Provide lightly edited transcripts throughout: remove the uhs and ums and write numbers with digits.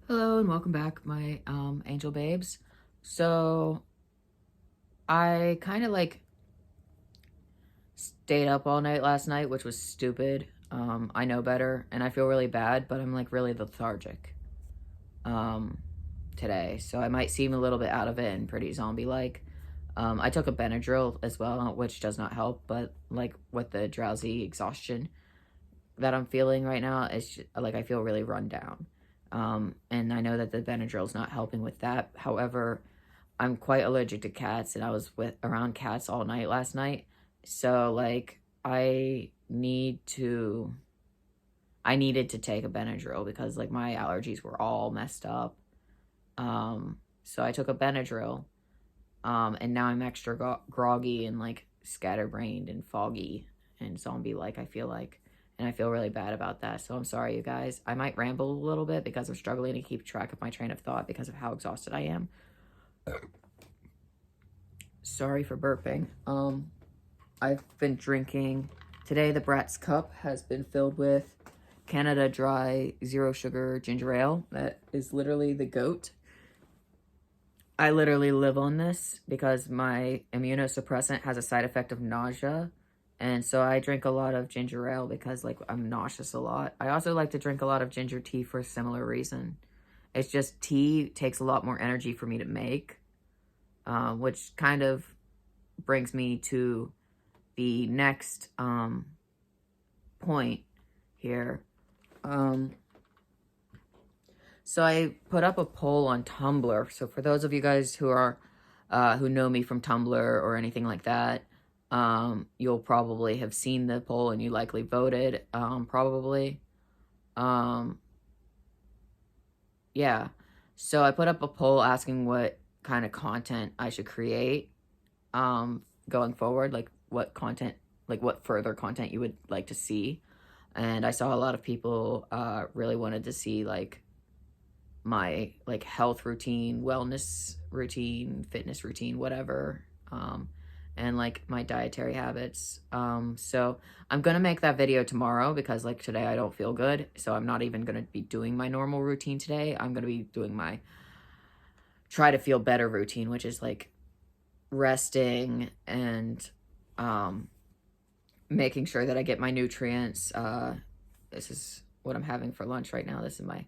Hello and welcome back, my angel babes. So I kind of like stayed up all night last night, which was stupid. I know better and I feel really bad, but I'm like really lethargic um today. So I might seem a little bit out of it and pretty zombie like. I took a Benadryl as well, which does not help, but like with the drowsy exhaustion that I'm feeling right now, it's just, like I feel really run down. And I know that the Benadryl is not helping with that. However, I'm quite allergic to cats, and I was with around cats all night last night. So like I needed to take a Benadryl because like my allergies were all messed up. So I took a Benadryl. And now I'm extra groggy and like scatterbrained and foggy and zombie like, I feel like. And I feel really bad about that. So I'm sorry, you guys. I might ramble a little bit because I'm struggling to keep track of my train of thought because of how exhausted I am. Sorry for burping. I've been drinking. Today, the Bratz cup has been filled with Canada Dry Zero Sugar Ginger Ale. That is literally the goat. I literally live on this because my immunosuppressant has a side effect of nausea. And so I drink a lot of ginger ale because like I'm nauseous a lot. I also like to drink a lot of ginger tea for a similar reason. It's just tea takes a lot more energy for me to make, which kind of brings me to the next point here. Um, so I put up a poll on Tumblr. So for those of you guys who know me from Tumblr or anything like that, you'll probably have seen the poll and you likely voted. Probably. Um, yeah. So I put up a poll asking what kind of content I should create going forward, like what further content you would like to see. And I saw a lot of people really wanted to see like my like health routine, wellness routine, fitness routine, whatever, and like my dietary habits. So I'm gonna make that video tomorrow because like today I don't feel good, so I'm not even gonna be doing my normal routine today. I'm gonna be doing my try to feel better routine, which is like resting and um making sure that I get my nutrients. This is what I'm having for lunch right now. This is my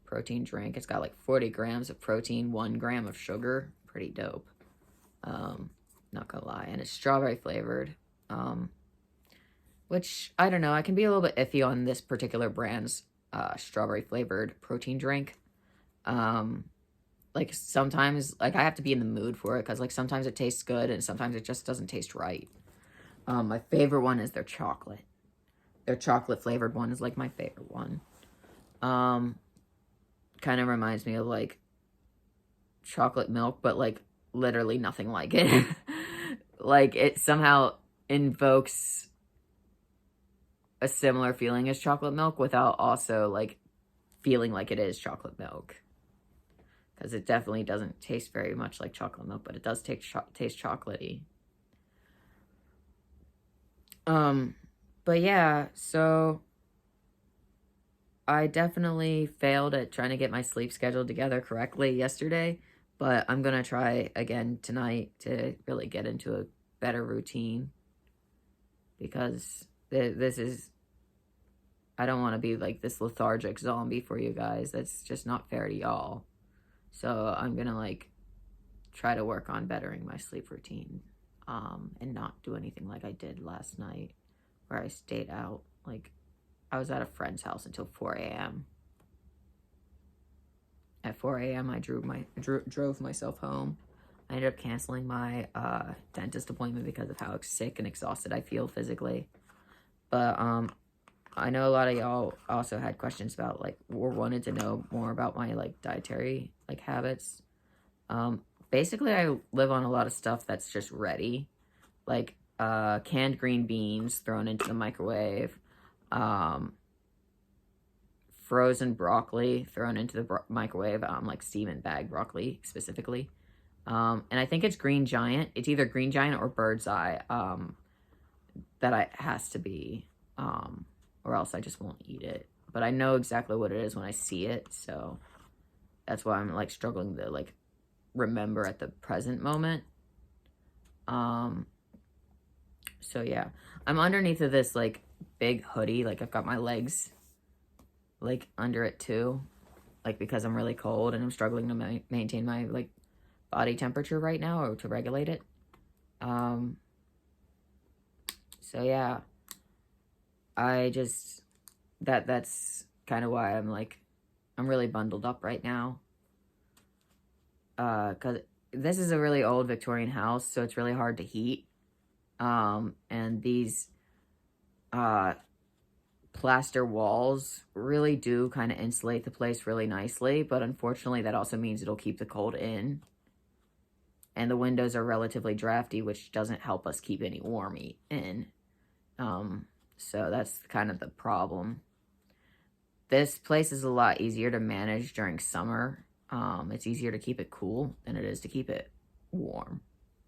protein drink. It's got like 40 grams of protein, 1 gram of sugar. Pretty dope. Not gonna lie. And it's strawberry flavored. Which I don't know. I can be a little bit iffy on this particular brand's strawberry flavored protein drink. Um, like sometimes like I have to be in the mood for it because like sometimes it tastes good and sometimes it just doesn't taste right. My favorite one is their chocolate. Their chocolate flavored one is like my favorite one. Um, Kind of reminds me of like chocolate milk, but like literally nothing like it. Like it somehow invokes a similar feeling as chocolate milk without also like feeling like it is chocolate milk. Because it definitely doesn't taste very much like chocolate milk, but it does taste chocolatey. Um, but yeah, so I definitely failed at trying to get my sleep schedule together correctly yesterday, but I'm gonna try again tonight to really get into a better routine because this is, I don't want to be like this lethargic zombie for you guys. That's just not fair to y'all. So I'm gonna like try to work on bettering my sleep routine, and not do anything like I did last night where I stayed out. Like I was at a friend's house until 4 a.m. At 4 a.m., I drove myself home. I ended up canceling my dentist appointment because of how sick and exhausted I feel physically. But I know a lot of y'all also had questions about like or wanted to know more about my like dietary like habits. Basically, I live on a lot of stuff that's just ready, like canned green beans thrown into the microwave, um, frozen broccoli thrown into the microwave, like steam and bag broccoli specifically. And I think it's Green Giant. It's either Green Giant or Bird's Eye. That I has to be, or else I just won't eat it. But I know exactly what it is when I see it, so That's why I'm like struggling to like remember at the present moment. Um, so yeah, I'm underneath of this like big hoodie. Like I've got my legs like under it too, like because I'm really cold and I'm struggling to maintain my like body temperature right now or to regulate it. Um, so yeah, I just that's kind of why I'm really bundled up right now. Cause this is a really old Victorian house, so it's really hard to heat. And these uh plaster walls really do kind of insulate the place really nicely, but unfortunately that also means it'll keep the cold in. And the windows are relatively drafty, which doesn't help us keep any warm in. So that's kind of the problem. This place is a lot easier to manage during summer. It's easier to keep it cool than it is to keep it warm,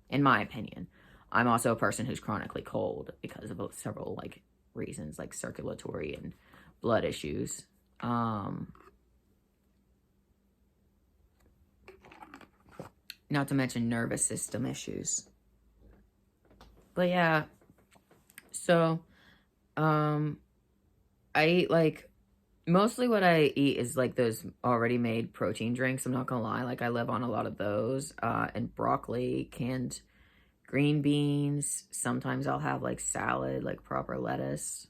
in my opinion. I'm also a person who's chronically cold because of several like reasons, like circulatory and blood issues. Not to mention nervous system issues. But yeah, so I eat like mostly what I eat is like those already made protein drinks. I'm not gonna lie, like I live on a lot of those. And broccoli, canned green beans. Sometimes I'll have like salad, like proper lettuce.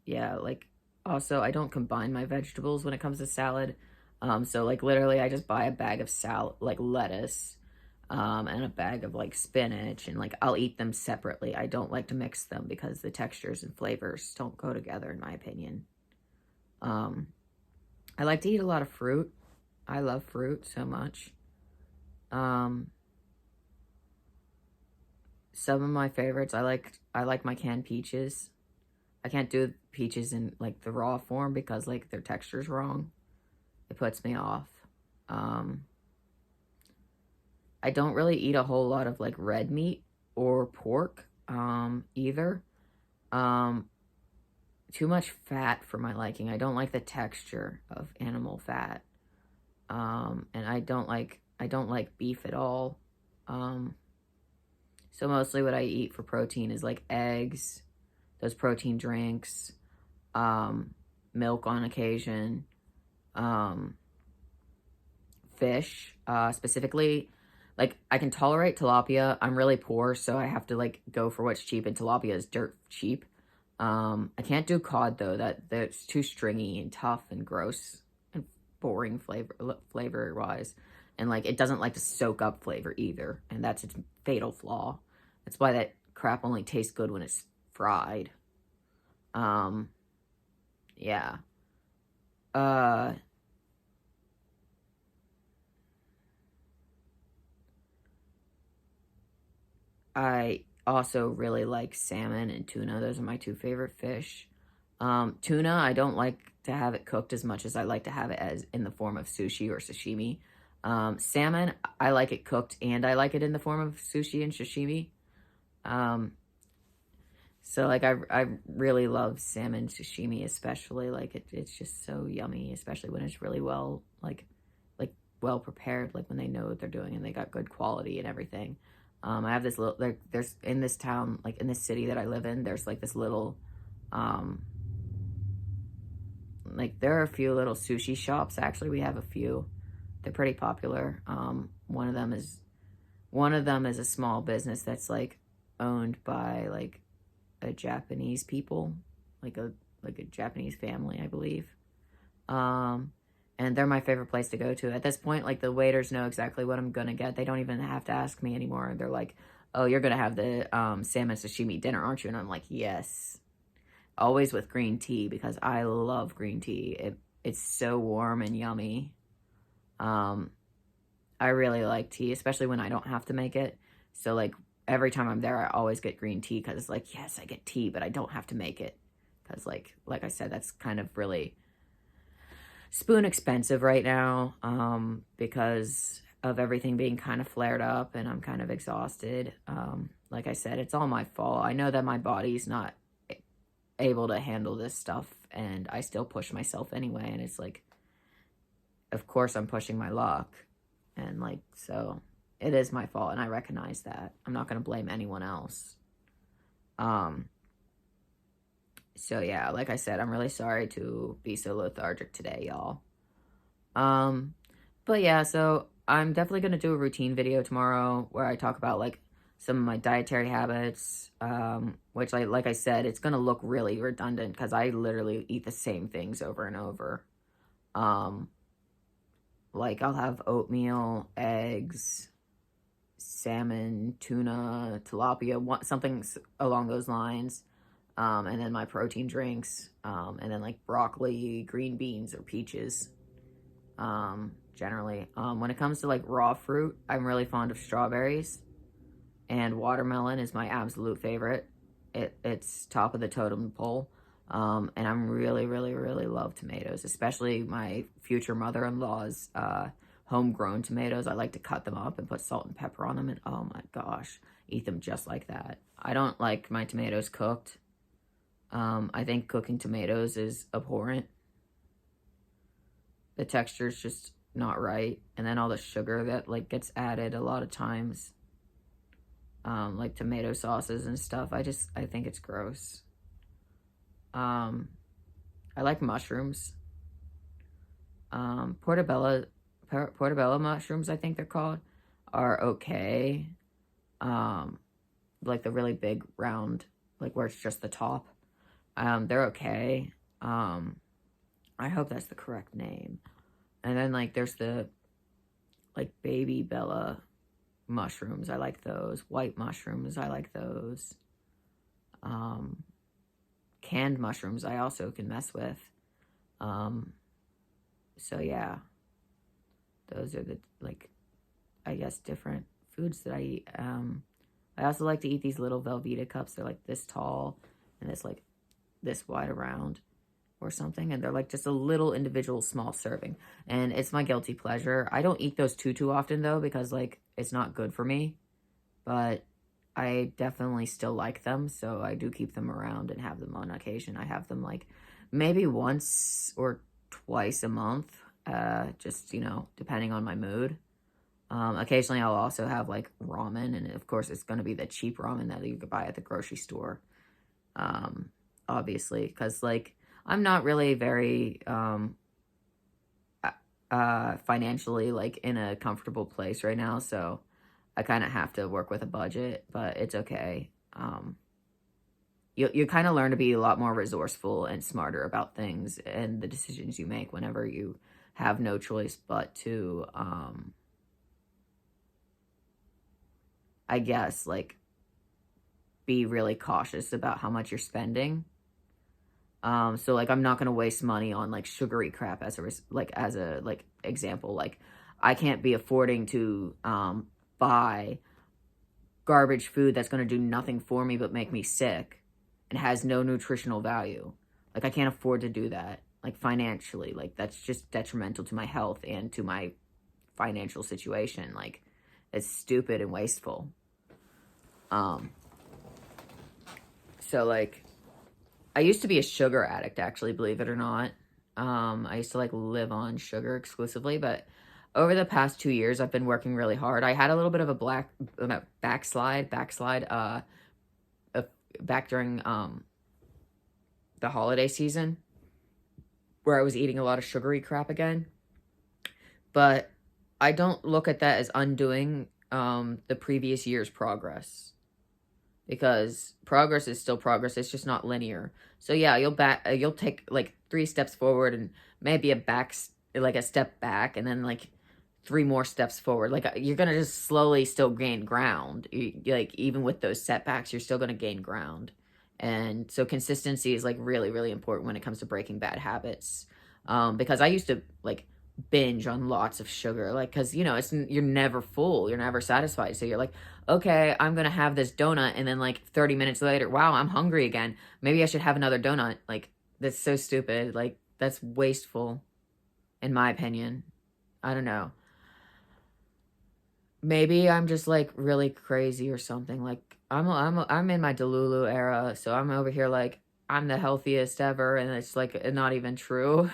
Yeah, like also I don't combine my vegetables when it comes to salad. So like literally I just buy a bag of salad, like lettuce, and a bag of like spinach, and like I'll eat them separately. I don't like to mix them because the textures and flavors don't go together in my opinion. Um, I like to eat a lot of fruit. I love fruit so much. Um, some of my favorites, I like my canned peaches. I can't do peaches in like the raw form because like their texture's wrong. It puts me off. Um, I don't really eat a whole lot of like red meat or pork either. Um, Too much fat for my liking. I don't like the texture of animal fat. And I don't like beef at all. Um, so mostly what I eat for protein is like eggs, those protein drinks, um, milk on occasion, um, fish, specifically. Like I can tolerate tilapia. I'm really poor, so I have to like go for what's cheap, and tilapia is dirt cheap. I can't do cod though. That's too stringy and tough and gross and boring flavor wise, and like it doesn't like to soak up flavor either, and that's its fatal flaw. That's why that crap only tastes good when it's fried. Um, yeah. Uh, I also really like salmon and tuna. Those are my two favorite fish. Tuna, I don't like to have it cooked as much as I like to have it as in the form of sushi or sashimi. Salmon, I like it cooked and I like it in the form of sushi and sashimi. Um, so like I really love salmon sashimi, especially like it's just so yummy, especially when it's really like well prepared, like when they know what they're doing and they got good quality and everything. I have this little there's in this town, like in this city that I live in, there's like this little um like there are a few little sushi shops. Actually, we have a few. They're pretty popular. One of them is a small business that's like owned by like a Japanese people, like a Japanese family, I believe. Um, and they're my favorite place to go to. At this point, like the waiters know exactly what I'm gonna get. They don't even have to ask me anymore. They're like, "Oh, you're gonna have the salmon sashimi dinner, aren't you?" And I'm like, "Yes." Always with green tea because I love green tea. It's so warm and yummy. Um, I really like tea, especially when I don't have to make it. So like every time I'm there, I always get green tea because it's like, yes, I get tea, but I don't have to make it. Because like I said, that's kind of really spoon expensive right now, because of everything being kind of flared up and I'm kind of exhausted. Like I said, it's all my fault. I know that my body's not able to handle this stuff and I still push myself anyway, and it's like of course I'm pushing my luck. And like, so it is my fault, and I recognize that. I'm not going to blame anyone else. Um, so yeah, like I said, I'm really sorry to be so lethargic today, y'all. Um, but yeah, so I'm definitely going to do a routine video tomorrow where I talk about like some of my dietary habits, which like I said, it's going to look really redundant because I literally eat the same things over and over. Um, like I'll have oatmeal, eggs, salmon, tuna, tilapia, something along those lines. And then my protein drinks, and then like broccoli, green beans, or peaches. Generally, when it comes to like raw fruit, I'm really fond of strawberries, and watermelon is my absolute favorite. It's top of the totem pole. And I'm really, really, really love tomatoes, especially my future mother-in-law's homegrown tomatoes. I like to cut them up and put salt and pepper on them, and oh my gosh, eat them just like that. I don't like my tomatoes cooked. I think cooking tomatoes is abhorrent. The texture's just not right, and then all the sugar that like gets added a lot of times, like tomato sauces and stuff. I think it's gross. I like mushrooms. Portobello mushrooms, I think they're called, are okay. Like the really big round, like where it's just the top. They're okay. I hope that's the correct name. And then like there's the like baby Bella mushrooms. I like those. White mushrooms, I like those. Canned mushrooms I also can mess with. So yeah, those are the like, I guess, different foods that I eat. I also like to eat these little Velveeta cups. They're like this tall and it's like this wide around or something, and they're like just a little individual small serving, and it's my guilty pleasure. I don't eat those too often though, because like it's not good for me, but I definitely still like them, so I do keep them around and have them on occasion. I have them like maybe once or twice a month, just, you know, depending on my mood. Occasionally I'll also have like ramen, and of course it's going to be the cheap ramen that you could buy at the grocery store. Obviously, because like I'm not really very financially like in a comfortable place right now, so I kind of have to work with a budget, but it's okay. You kind of learn to be a lot more resourceful and smarter about things and the decisions you make whenever you have no choice but to, I guess, like, be really cautious about how much you're spending. So like I'm not gonna waste money on like sugary crap as a like example. Like I can't be affording to buy garbage food that's gonna do nothing for me but make me sick and has no nutritional value. Like I can't afford to do that. Like financially, like that's just detrimental to my health and to my financial situation. Like it's stupid and wasteful. So like I used to be a sugar addict, actually, believe it or not. I used to like live on sugar exclusively, but over the past 2 years, I've been working really hard. I had a little bit of a backslide, back during the holiday season, where I was eating a lot of sugary crap again. But I don't look at that as undoing the previous year's progress, because progress is still progress. It's just not linear. So yeah, you'll take like 3 steps forward and maybe a step back, and then like 3 more steps forward. Like you're gonna just slowly still gain ground. Like even with those setbacks, you're still gonna gain ground. And so consistency is like really, really important when it comes to breaking bad habits. Because I used to like binge on lots of sugar, like, because you know you're never full, you're never satisfied, so you're like, okay, I'm gonna have this donut, and then like 30 minutes later, wow, I'm hungry again, maybe I should have another donut. Like that's so stupid. Like that's wasteful, in my opinion. I don't know, maybe I'm just like really crazy or something. Like I'm in my Delulu era, so I'm over here like I'm the healthiest ever, and it's like not even true.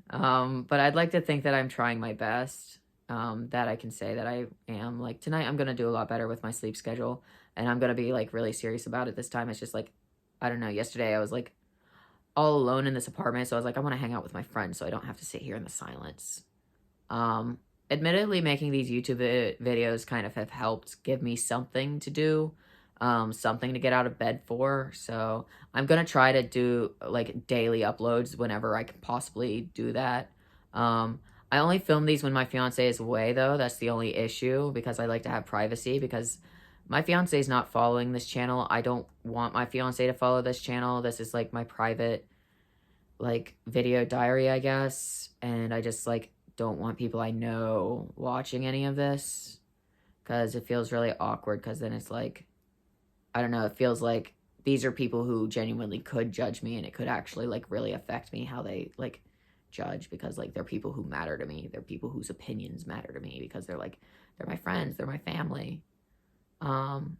But I'd like to think that I'm trying my best. That I can say that I am. Like tonight, I'm gonna do a lot better with my sleep schedule, and I'm gonna be like really serious about it this time. It's just like, I don't know. Yesterday, I was like all alone in this apartment, so I was like, I want to hang out with my friends, so I don't have to sit here in the silence. Um, Admittedly, making these YouTube videos kind of have helped give me something to do, something to get out of bed for. So I'm gonna try to do like daily uploads whenever I can possibly do that. I only film these when my fiance is away, though. That's the only issue because I like to have privacy because my fiance is not following this channel. I don't want my fiance to follow this channel. This is like my private like video diary, I guess, and I just like don't want people I know watching any of this because it feels really awkward because then it's like, I don't know, it feels like these are people who genuinely could judge me and it could actually like really affect me how they like judge because like they're people who matter to me. They're people whose opinions matter to me because they're like they're my friends, they're my family. Um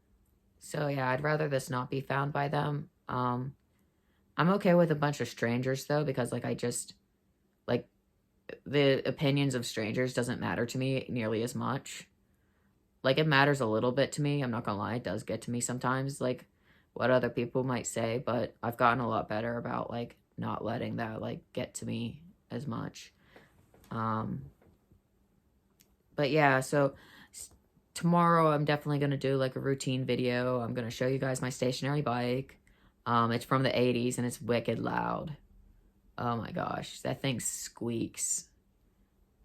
so yeah, I'd rather this not be found by them. I'm okay with a bunch of strangers though because like I just like the opinions of strangers doesn't matter to me nearly as much. Like it matters a little bit to me. I'm not gonna lie, it does get to me sometimes, like what other people might say, but I've gotten a lot better about like not letting that like get to me as much. Um, but yeah, so tomorrow I'm definitely gonna do like a routine video. I'm gonna show you guys my stationary bike. It's from the 80s and it's wicked loud. Oh my gosh, that thing squeaks.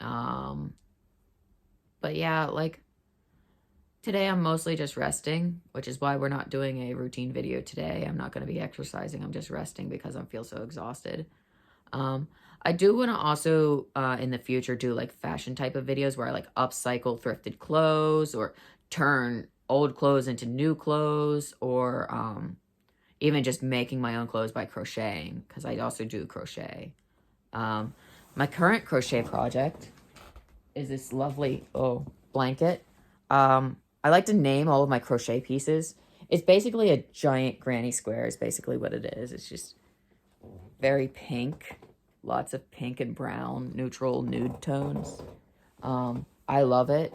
Um, but yeah, like today I'm mostly just resting, which is why we're not doing a routine video today. I'm not going to be exercising. I'm just resting because I feel so exhausted. Um, I do want to also in the future do like fashion type of videos where I like upcycle thrifted clothes or turn old clothes into new clothes or even just making my own clothes by crocheting because I also do crochet. Um, my current crochet project is this lovely blanket. I like to name all of my crochet pieces. It's basically a giant granny square is basically what it is. It's just very pink. Lots of pink and brown, neutral nude tones. I love it.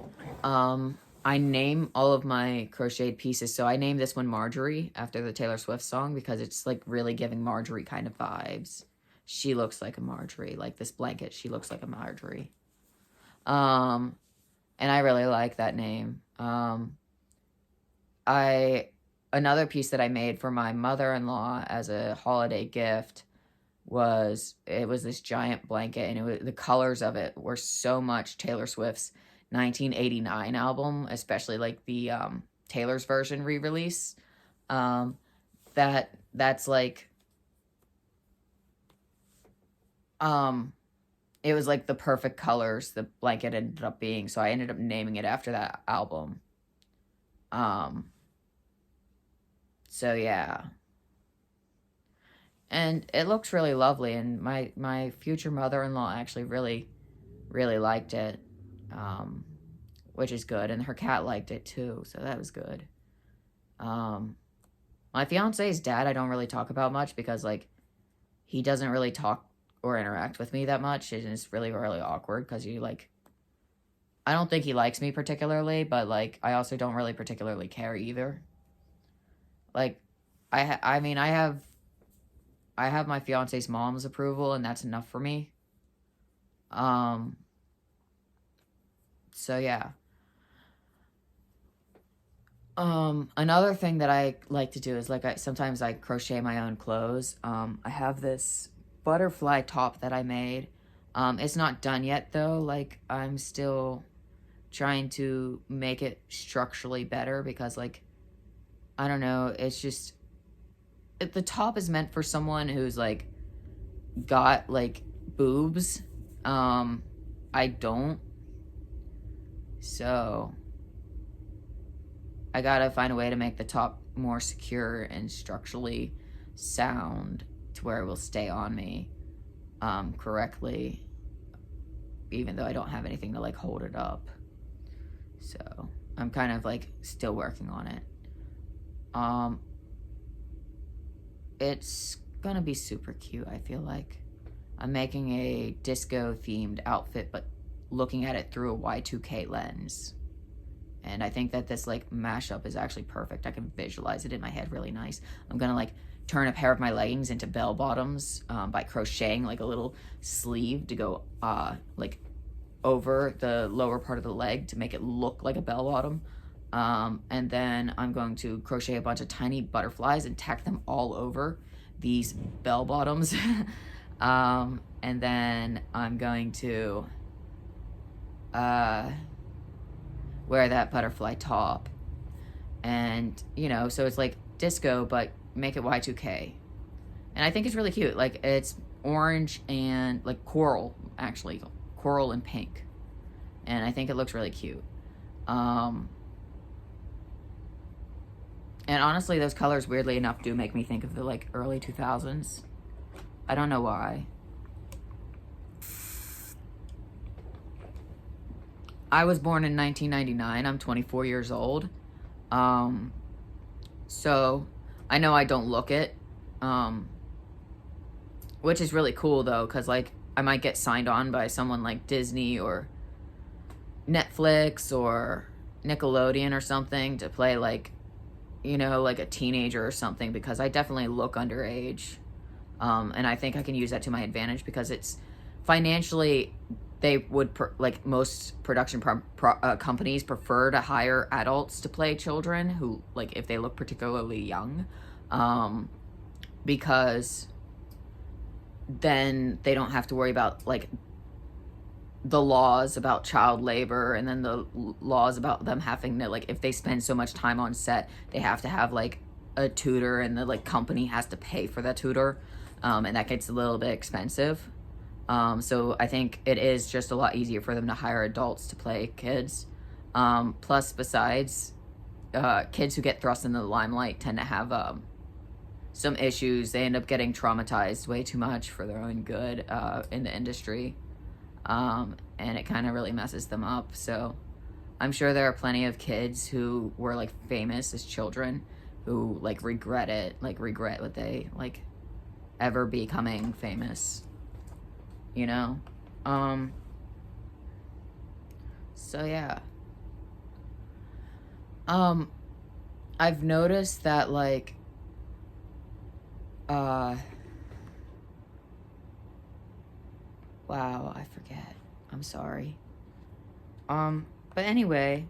I name all of my crocheted pieces. So I named this one Marjorie after the Taylor Swift song because it's like really giving Marjorie kind of vibes. She looks like a Marjorie. Like this blanket, she looks like a Marjorie. Um, and I really like that name. I Another piece that I made for my mother-in-law as a holiday gift was this giant blanket, and the colors of it were so much Taylor Swift's 1989 album, especially like the Taylor's version re-release. Um, that's like it was like the perfect colors the blanket ended up being, so I ended up naming it after that album. Um, so yeah. And it looks really lovely, and my future mother-in-law actually really liked it. Um, which is good, and her cat liked it too, so that was good. Um, my fiance's dad I don't really talk about much because like he doesn't really talk or interact with me that much, and it's really awkward because you like I don't think he likes me particularly, but like I also don't really particularly care either. Like I mean I have my fiance's mom's approval and that's enough for me. Um so yeah. Another thing that I like to do is like sometimes I crochet my own clothes. I have this butterfly top that I made. It's not done yet though. Like I'm still trying to make it structurally better because like I don't know, it's just the top is meant for someone who's like got like boobs. I don't. So I gotta find a way to make the top more secure and structurally sound to where it will stay on me correctly, even though I don't have anything to like hold it up. So I'm kind of like still working on it. It's gonna be super cute, I feel like. I'm making a disco themed outfit, but looking at it through a Y2K lens. And I think that this like mashup is actually perfect. I can visualize it in my head really nice. I'm gonna like turn a pair of my leggings into bell bottoms by crocheting like a little sleeve to go like over the lower part of the leg to make it look like a bell bottom. And then I'm going to crochet a bunch of tiny butterflies and tack them all over these bell bottoms. And then I'm going to wear that butterfly top. And, you know, so it's like disco, but make it Y2K. And I think it's really cute. Like, it's orange and, like, coral, actually. Coral and pink. And I think it looks really cute. And honestly, those colors, weirdly enough, do make me think of the, like, early 2000s. I don't know why. I was born in 1999. I'm 24 years old. So I know I don't look it. Which is really cool, though, because, like, I might get signed on by someone like Disney or Netflix or Nickelodeon or something to play, like, you know, like a teenager or something, because I definitely look underage. And I think I can use that to my advantage because it's financially, they would, like most production companies prefer to hire adults to play children who, like, if they look particularly young, because then they don't have to worry about, like, the laws about child labor, and then the laws about them having to, like, if they spend so much time on set, they have to have, like, a tutor, and the, like, company has to pay for that tutor, and that gets a little bit expensive. So I think it is just a lot easier for them to hire adults to play kids. Plus, besides, kids who get thrust in the limelight tend to have some issues. They end up getting traumatized way too much for their own good in the industry. And it kind of really messes them up. So I'm sure there are plenty of kids who were, like, famous as children who, like, regret what they, like, ever becoming famous, you know? So yeah. I've noticed that, like, wow, I forget. I'm sorry. But anyway,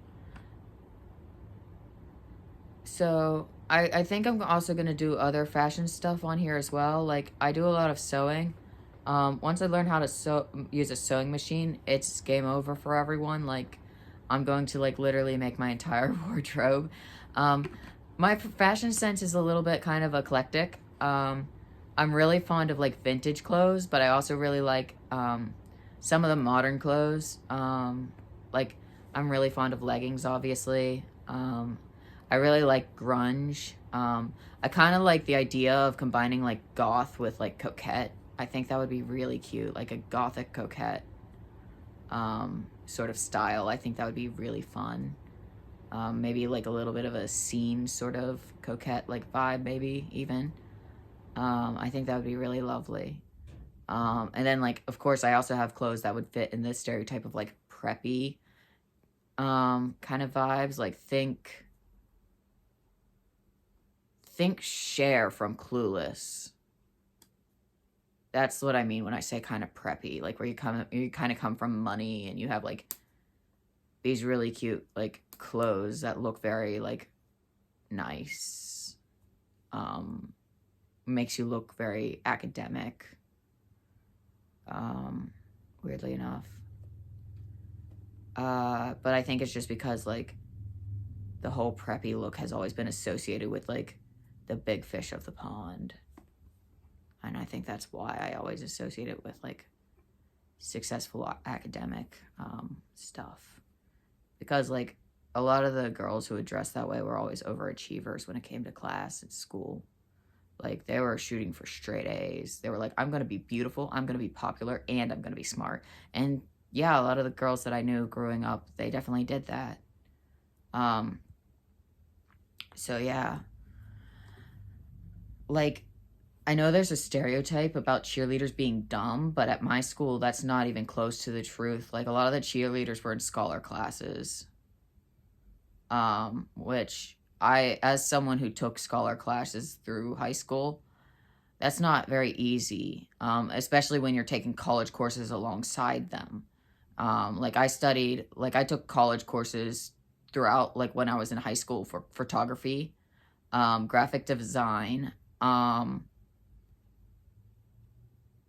so I think I'm also gonna do other fashion stuff on here as well. Like, I do a lot of sewing. Once I learn how to use a sewing machine, it's game over for everyone. Like, I'm going to, like, literally make my entire wardrobe. My fashion sense is a little bit kind of eclectic. I'm really fond of, like, vintage clothes, but I also really like some of the modern clothes. Like, I'm really fond of leggings, obviously. I really like grunge. I kind of like the idea of combining, like, goth with, like, coquette. I think that would be really cute, like a gothic coquette sort of style. I think that would be really fun. Maybe like a little bit of a scene sort of coquette like vibe, maybe even. I think that would be really lovely. And then, like, of course, I also have clothes that would fit in this stereotype of, like, preppy kind of vibes. Like, think Cher from Clueless. That's what I mean when I say kind of preppy, like, where you kind of come from money and you have, like, these really cute, like, clothes that look very, like, nice. Makes you look very academic. Weirdly enough. But I think it's just because, like, the whole preppy look has always been associated with, like, the big fish of the pond. And I think that's why I always associate it with, like, successful academic stuff. Because, like, a lot of the girls who would dress that way were always overachievers when it came to class at school. Like, they were shooting for straight A's. They were like, I'm going to be beautiful, I'm going to be popular, and I'm going to be smart. And yeah, a lot of the girls that I knew growing up, they definitely did that. So yeah. Like, I know there's a stereotype about cheerleaders being dumb, but at my school, that's not even close to the truth. Like, a lot of the cheerleaders were in scholar classes, which as someone who took scholar classes through high school, that's not very easy, especially when you're taking college courses alongside them. I took college courses throughout, like, when I was in high school for photography, graphic design,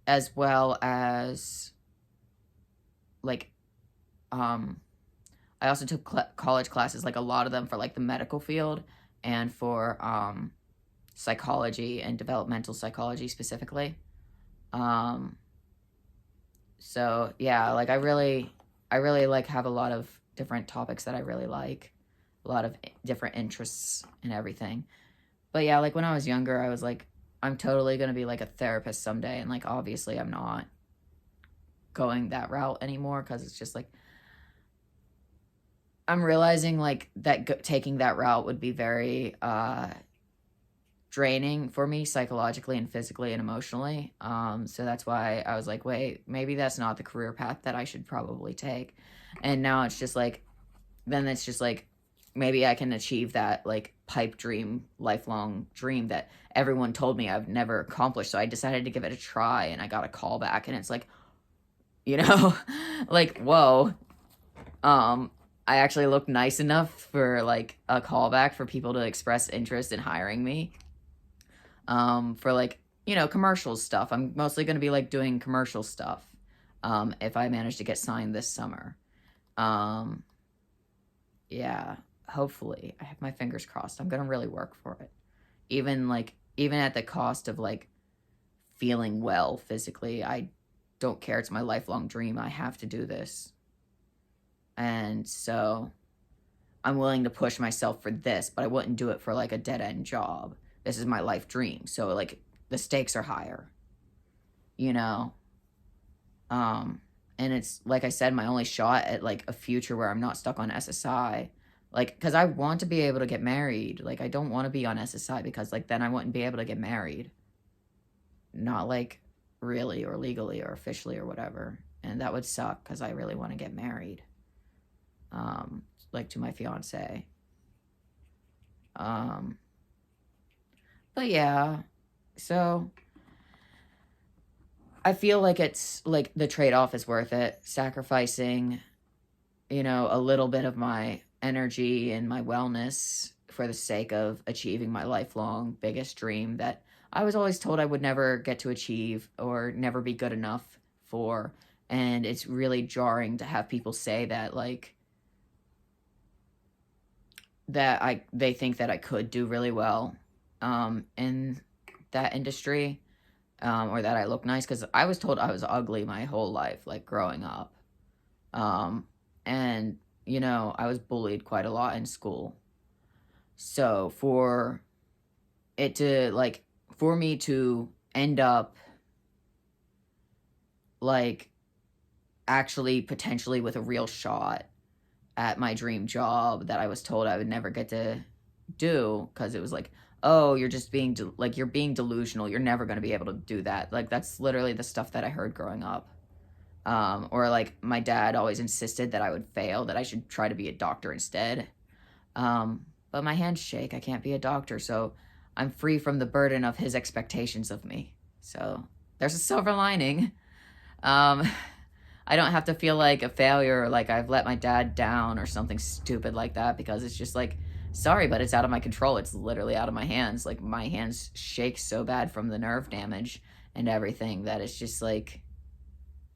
as well as, like, um, I also took college classes, like, a lot of them for, like, the medical field and for, psychology and developmental psychology specifically. Um, so yeah, like I really like have a lot of different topics that I really like, a lot of different interests and everything. But yeah, like when I was younger, I was like, I'm totally gonna be like a therapist someday, and like obviously I'm not going that route anymore because it's just like I'm realizing like that taking that route would be very draining for me psychologically and physically and emotionally. So that's why I was like, wait, maybe that's not the career path that I should probably take. And now it's just like, then it's just like, maybe I can achieve that like pipe dream, lifelong dream that everyone told me I've never accomplished. So I decided to give it a try and I got a call back and it's like, you know, like, whoa, um, I actually look nice enough for like a callback for people to express interest in hiring me. For like, you know, commercial stuff. I'm mostly going to be like doing commercial stuff. If I manage to get signed this summer. Um, yeah, hopefully. I have my fingers crossed. I'm going to really work for it. Even at the cost of like feeling well physically. I don't care. It's my lifelong dream. I have to do this. And so I'm willing to push myself for this, but I wouldn't do it for like a dead end job. This is my life dream. So like the stakes are higher, you know? Um, and it's like I said, my only shot at like a future where I'm not stuck on SSI. Like, cause I want to be able to get married. Like, I don't want to be on SSI because like then I wouldn't be able to get married. Not like really or legally or officially or whatever. And that would suck because I really want to get married. Like to my fiance. Um, but yeah, so I feel like it's like the trade off is worth it. Sacrificing, you know, a little bit of my energy and my wellness for the sake of achieving my lifelong biggest dream that I was always told I would never get to achieve or never be good enough for. And it's really jarring to have people say that, like, they think that I could do really well in that industry, or that I look nice because I was told I was ugly my whole life, like growing up. And you know, I was bullied quite a lot in school. So it to like for me to end up like actually potentially with a real shot at my dream job that I was told I would never get to do because it was like, oh, you're just being like you're being delusional. You're never going to be able to do that. Like that's literally the stuff that I heard growing up. Or like my dad always insisted that I would fail, that I should try to be a doctor instead. But my hands shake. I can't be a doctor, so I'm free from the burden of his expectations of me. So there's a silver lining. Um, I don't have to feel like a failure or like I've let my dad down or something stupid like that because it's just like, sorry, but it's out of my control. It's literally out of my hands. Like my hands shake so bad from the nerve damage and everything that it's just like,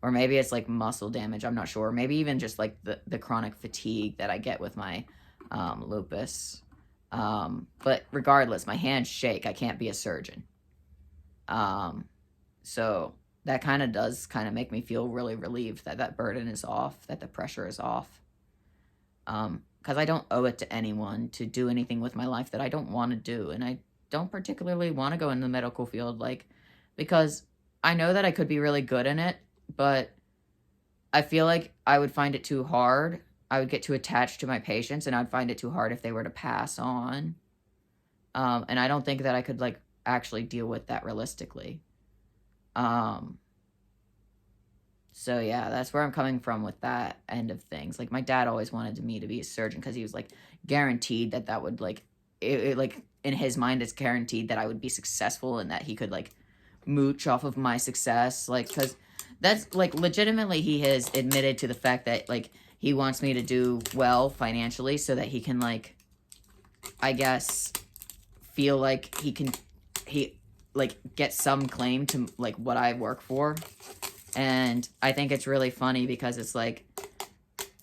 or maybe it's like muscle damage. I'm not sure. Maybe even just like the chronic fatigue that I get with my lupus. But regardless, my hands shake. I can't be a surgeon. Um, so that kind of does kind of make me feel really relieved that that burden is off, that the pressure is off. Because I don't owe it to anyone to do anything with my life that I don't want to do. And I don't particularly want to go in the medical field, like, because I know that I could be really good in it, but I feel like I would find it too hard. I would get too attached to my patients and I'd find it too hard if they were to pass on. And I don't think that I could, like, actually deal with that realistically. Um, so yeah, that's where I'm coming from with that end of things. Like my dad always wanted me to be a surgeon because he was like guaranteed that that would like like in his mind it's guaranteed that I would be successful and that he could like mooch off of my success. Like because that's like legitimately he has admitted to the fact that like he wants me to do well financially so that he can like I guess feel like he like get some claim to like what I work for. And I think it's really funny because it's like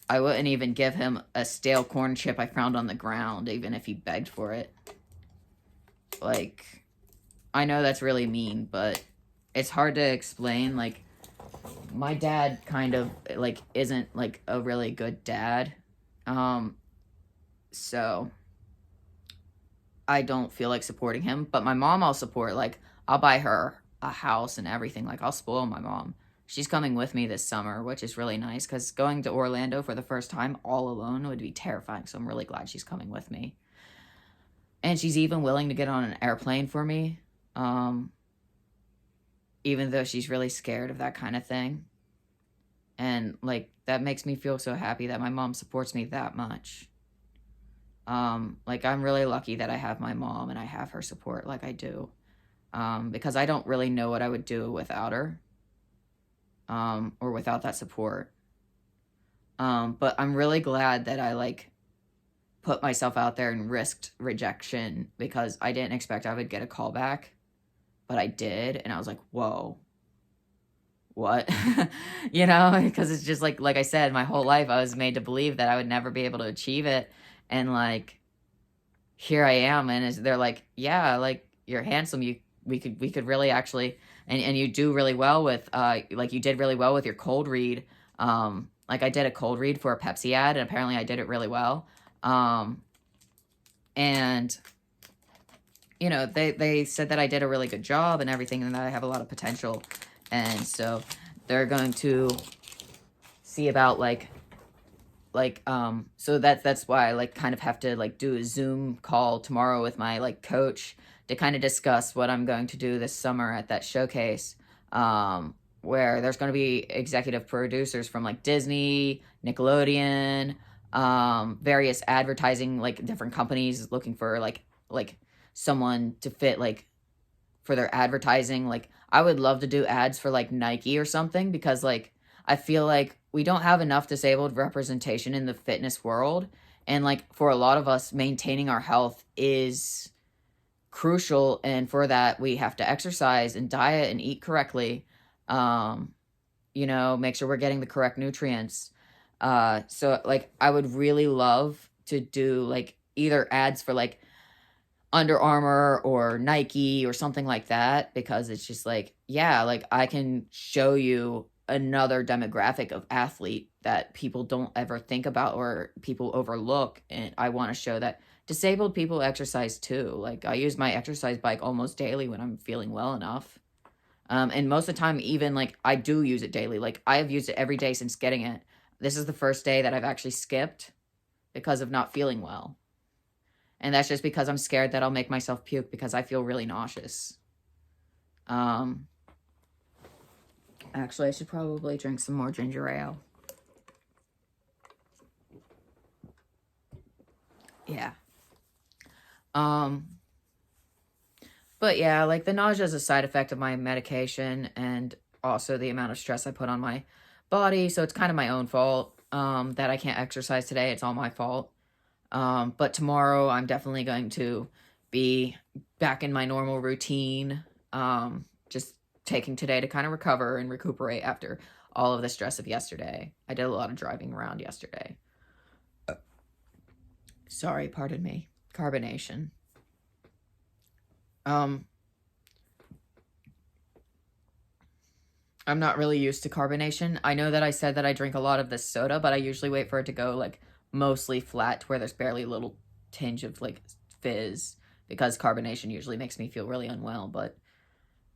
I wouldn't even give him a stale corn chip I found on the ground, even if he begged for it. Like, I know that's really mean, but it's hard to explain. Like, my dad kind of, like, isn't, like, a really good dad. So I don't feel like supporting him. But my mom I'll support. Like, I'll buy her a house and everything. Like, I'll spoil my mom. She's coming with me this summer, which is really nice because going to Orlando for the first time all alone would be terrifying. So I'm really glad she's coming with me. And she's even willing to get on an airplane for me, even though she's really scared of that kind of thing. And like that makes me feel so happy that my mom supports me that much. Like I'm really lucky that I have my mom and I have her support like I do. Because I don't really know what I would do without her. Or without that support. But I'm really glad that I like put myself out there and risked rejection because I didn't expect I would get a call back, but I did, and I was like, whoa, what? You know, because it's just like I said, my whole life I was made to believe that I would never be able to achieve it, and like here I am, and they're like, yeah, like you're handsome, we could really actually, and you do really well with like you did really well with your cold read. Like I did a cold read for a Pepsi ad, and apparently I did it really well. And you know they said that I did a really good job and everything, and that I have a lot of potential, and so they're going to see about so that's why I like kind of have to like do a Zoom call tomorrow with my like coach to kind of discuss what I'm going to do this summer at that showcase, where there's going to be executive producers from like Disney, Nickelodeon, various advertising like different companies looking for like someone to fit like for their advertising. Like I would love to do ads for like Nike or something because like I feel like we don't have enough disabled representation in the fitness world, and like for a lot of us maintaining our health is crucial, and for that we have to exercise and diet and eat correctly. um make sure we're getting the correct nutrients. So like I would really love to do like either ads for like Under Armour or Nike or something like that because it's just like, yeah, like I can show you another demographic of athlete that people don't ever think about or people overlook, and I want to show that disabled people exercise too. Like I use my exercise bike almost daily when I'm feeling well enough. And most of the time, even like I do use it daily. Like I have used it every day since getting it. This is the first day that I've actually skipped because of not feeling well. And that's just because I'm scared that I'll make myself puke because I feel really nauseous. Um, Actually, I should probably drink some more ginger ale. Yeah. Um, but yeah, like the nausea is a side effect of my medication and also the amount of stress I put on my body. So it's kind of my own fault that I can't exercise today. It's all my fault. But tomorrow I'm definitely going to be back in my normal routine. Just taking today to kind of recover and recuperate after all of the stress of yesterday. I did a lot of driving around yesterday. Sorry, pardon me. Carbonation. Um, I'm not really used to carbonation. I know that I said that I drink a lot of this soda, but I usually wait for it to go like mostly flat to where there's barely a little tinge of like fizz because carbonation usually makes me feel really unwell. But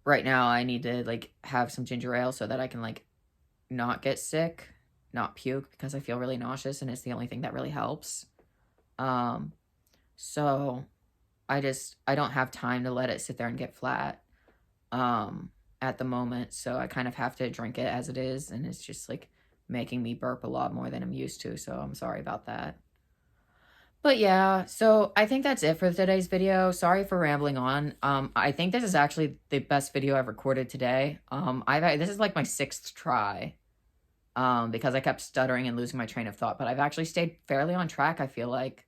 right now I need to like have some ginger ale so that I can like not get sick, not puke because I feel really nauseous and it's the only thing that really helps. So I don't have time to let it sit there and get flat at the moment. So I kind of have to drink it as it is, and it's just like making me burp a lot more than I'm used to. So I'm sorry about that. But yeah, so I think that's it for today's video. Sorry for rambling on. I think this is actually the best video I've recorded today. This is like my 6th try. Because I kept stuttering and losing my train of thought, but I've actually stayed fairly on track, I feel like,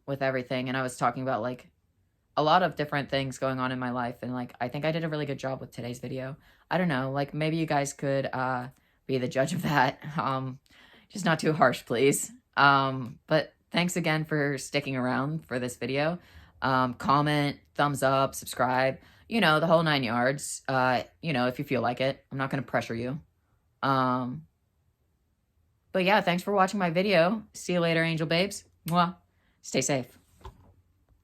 with everything. And I was talking about like a lot of different things going on in my life, and like I think I did a really good job with today's video. I don't know, like maybe you guys could be the judge of that. Just not too harsh, please. But thanks again for sticking around for this video. Comment, thumbs up, subscribe, the whole 9 yards. If you feel like it. I'm not gonna pressure you. But yeah, thanks for watching my video. See you later, angel babes. Mwah. Stay safe.